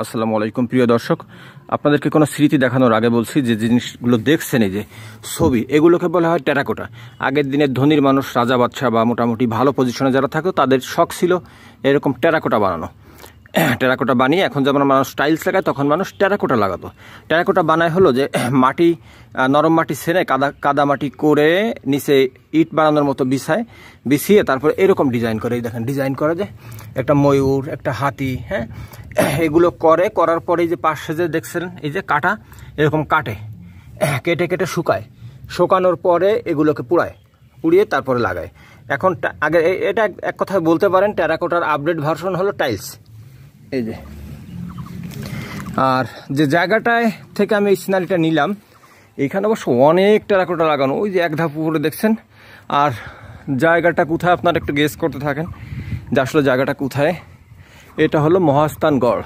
আসসালামু আলাইকুম প্রিয় দর্শক, আপনাদেরকে কোনো স্মৃতি দেখানোর আগে বলছি যে জিনিসগুলো দেখছেন, এই যে ছবি, এগুলোকে বলা হয় টেরাকোটা। আগের দিনের ধনীর মানুষ, রাজা বাদশাহ বা মোটামুটি ভালো পজিশনে যারা থাকতো তাদের শখ ছিল এরকম টেরাকোটা বানানো। টেরাকোটা বানিয়ে এখন যেমন মানুষ টাইলস লাগায় তখন মানুষ টেরাকোটা লাগাতো। টেরাকোটা বানায় হলো যে মাটি, নরম মাটি ছেনে কাদা মাটি করে নিচে ইট বানানোর মতো বিছিয়ে তারপর এরকম ডিজাইন করে। এই দেখেন ডিজাইন করে যে একটা ময়ূর, একটা হাতি, হ্যাঁ, এগুলো করার পরে যে পাশে যে দেখছেন এই যে কাটা, এরকম কেটে কেটে শুকানোর পরে এগুলোকে পুড়িয়ে তারপরে লাগায়। এখন আগে এটা এক কথায় বলতে পারেন টেরাকোটার আপডেট ভার্সন হলো টাইলস। এই যে, আর যে জায়গাটায় থেকে আমি এই সিনারিটা নিলাম, এইখানে অবশ্য অনেক টেরাকোটা লাগানো, ওই যে এক ধাপ উপরে দেখছেন। আর জায়গাটা কোথায় আপনারা একটু গেস করতে থাকেন যে আসলে জায়গাটা কোথায়। এটা হলো মহাস্থানগড়।